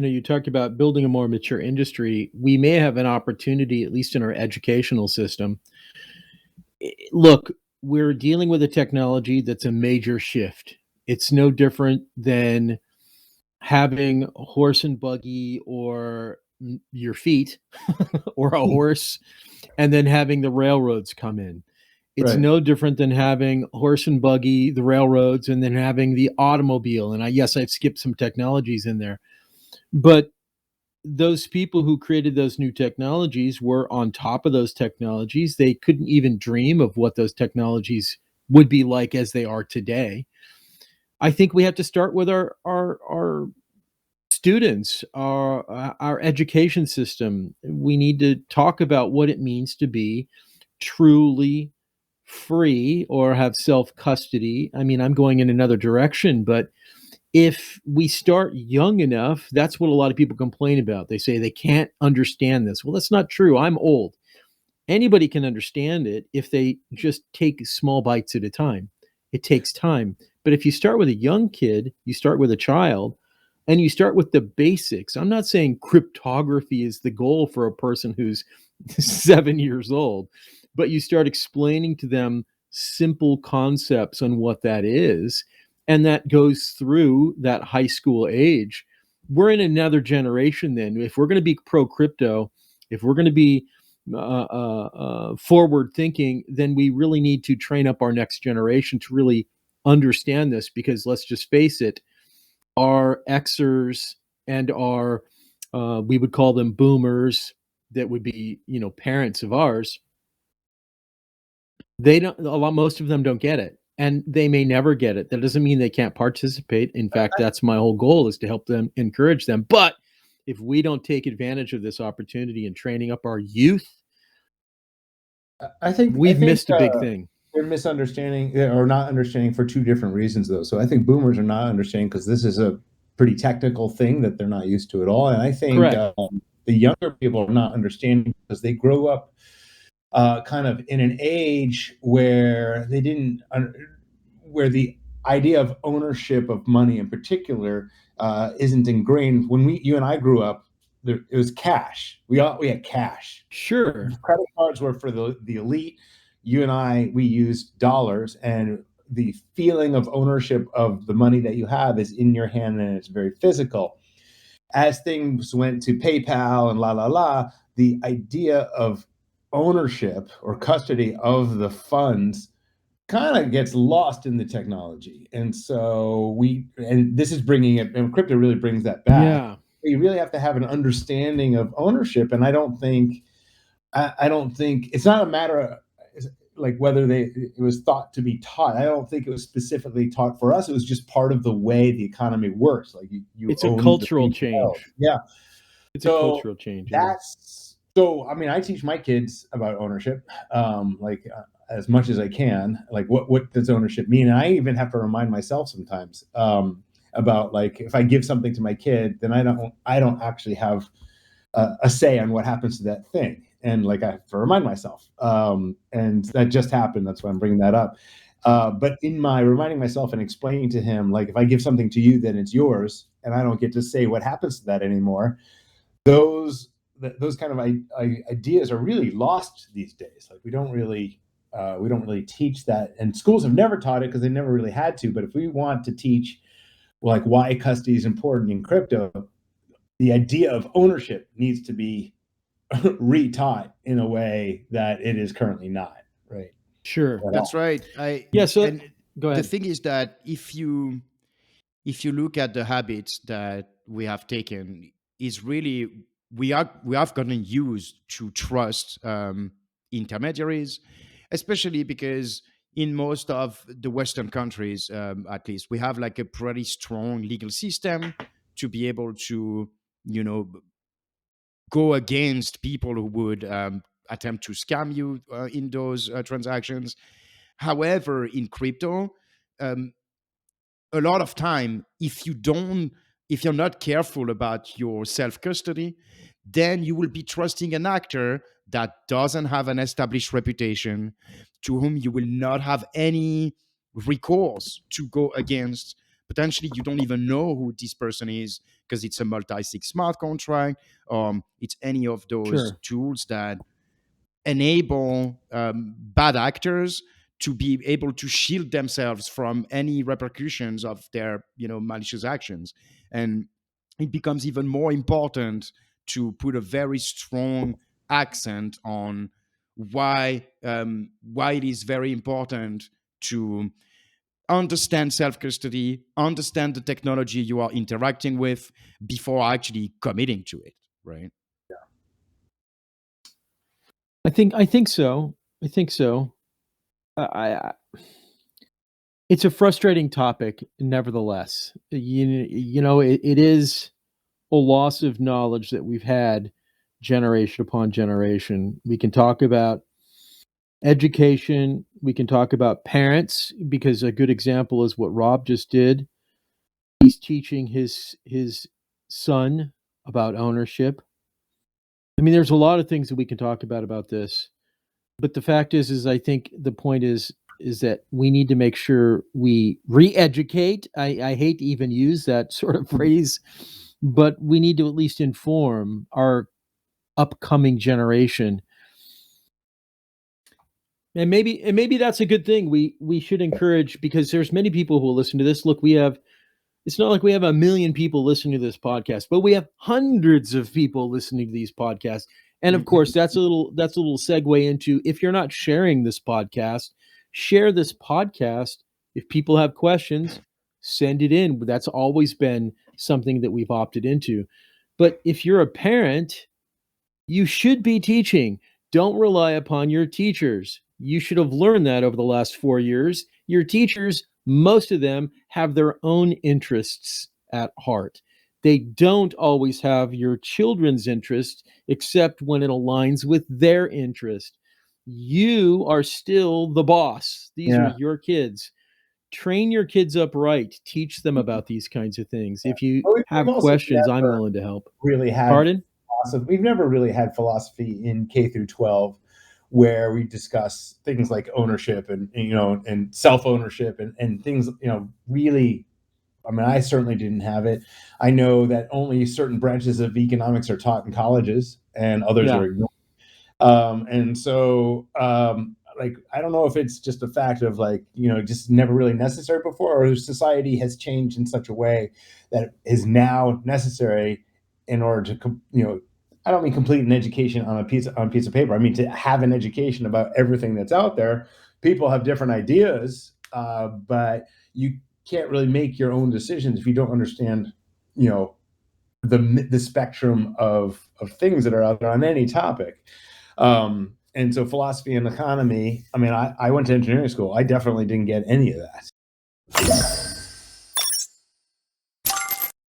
You talked about building a more mature industry. We may have an opportunity, at least in our educational system. Look, we're dealing with a technology that's a major shift. It's no different than having a horse and buggy or your feet or a horse and then having the railroads come in. It's Right. no different than having horse and buggy, the railroads, and then having the automobile. And yes, I've skipped some technologies in there, but those people who created those new technologies were on top of those technologies. They couldn't even dream of what those technologies would be like as they are today. I think we have to start with our students, our education system. We need to talk about what it means to be truly free or have self custody. I mean, I'm going in another direction, but if we start young enough, that's what a lot of people complain about. They say they can't understand this. Well, that's not true. I'm old. Anybody can understand it if they just take small bites at a time. It takes time. But if you start with a young kid, you start with a child, and you start with the basics. I'm not saying cryptography is the goal for a person who's 7 years old, but you start explaining to them simple concepts on what that is, and that goes through that high school age. We're in another generation then. If we're going to be pro crypto, if we're going to be forward thinking, then we really need to train up our next generation to really understand this, because let's just face it, our Xers and our we would call them boomers, that would be parents of ours. They don't, most of them don't get it, and they may never get it. That doesn't mean they can't participate. In fact, that's my whole goal, is to help them, encourage them. But if we don't take advantage of this opportunity in training up our youth, we've missed a big thing. They're misunderstanding or not understanding for two different reasons, though. So I think boomers are not understanding because this is a pretty technical thing that they're not used to at all. And I think the younger people are not understanding because they grow up kind of in an age where they didn't, where the idea of ownership of money in particular isn't ingrained. When you and I grew up, it was cash. We had cash. Sure. Credit cards were for the elite. You and I, we used dollars, and the feeling of ownership of the money that you have is in your hand, and it's very physical. As things went to PayPal and the idea of ownership or custody of the funds kind of gets lost in the technology. And so this is bringing it, and crypto really brings that back. Yeah. You really have to have an understanding of ownership. And I don't think it's not a matter of like whether it was thought to be taught. I don't think it was specifically taught for us. It was just part of the way the economy works. Like it's a cultural change. Yeah. It's a cultural change. So, I mean, I teach my kids about ownership, as much as I can. Like, what does ownership mean? And I even have to remind myself sometimes about, like, if I give something to my kid, then I don't actually have a say on what happens to that thing. And like, I have to remind myself. And that just happened. That's why I'm bringing that up. But in my reminding myself and explaining to him, like, if I give something to you, then it's yours, and I don't get to say what happens to that anymore. Those kind of ideas are really lost these days. Like, we don't really teach that, and schools have never taught it because they never really had to. But if we want to teach, like, why custody is important in crypto, the idea of ownership needs to be retaught in a way that it is currently not. Right. Sure. That's right. So go ahead. The thing is that if you look at the habits that we have taken, is really we have gotten used to trust intermediaries, especially because in most of the Western countries, at least, we have like a pretty strong legal system to be able to, go against people who would attempt to scam you in those transactions. However, in crypto, a lot of time, if you're not careful about your self-custody, then you will be trusting an actor that doesn't have an established reputation, to whom you will not have any recourse to go against, potentially you don't even know who this person is because it's a multi-sig smart contract. It's any of those Sure. tools that enable bad actors to be able to shield themselves from any repercussions of their malicious actions. And it becomes even more important to put a very strong accent on why it is very important to understand self-custody, understand the technology you are interacting with before actually committing to it, right? I think so. I think so. I It's a frustrating topic, nevertheless. It is a loss of knowledge that we've had generation upon generation. We can talk about education, we can talk about parents, because a good example is what Rob just did. He's teaching his son about ownership. I mean, there's a lot of things that we can talk about this. But the fact is I think the point is that we need to make sure we re-educate. I hate to even use that sort of phrase, but we need to at least inform our upcoming generation. And maybe that's a good thing. We should encourage, because there's many people who will listen to this. Look, it's not like we have a million people listening to this podcast, but we have hundreds of people listening to these podcasts. And of course, that's a little segue into, if you're not sharing this podcast, share this podcast. If people have questions, send it in. That's always been something that we've opted into. But if you're a parent, you should be teaching. Don't rely upon your teachers. You should have learned that over the last 4 years. Your teachers, most of them, have their own interests at heart. They don't always have your children's interest, except when it aligns with their interest. You are still the boss. These are Yeah. your kids. Train your kids up right. Teach them about these kinds of things. If you We've have also questions, I'm never willing to help. really had Pardon? philosophy. We've never really had philosophy in K through 12 where we discuss things like ownership and self-ownership and things, really. I mean, I certainly didn't have it. I know that only certain branches of economics are taught in colleges and others Yeah. are ignored. And so, like, I don't know if it's just a fact of, like, just never really necessary before, or society has changed in such a way that is now necessary in order to, I don't mean complete an education on a piece of paper. I mean to have an education about everything that's out there. People have different ideas, but you can't really make your own decisions if you don't understand, the spectrum of things that are out there on any topic. And so philosophy and economy, I mean, I went to engineering school. I definitely didn't get any of that.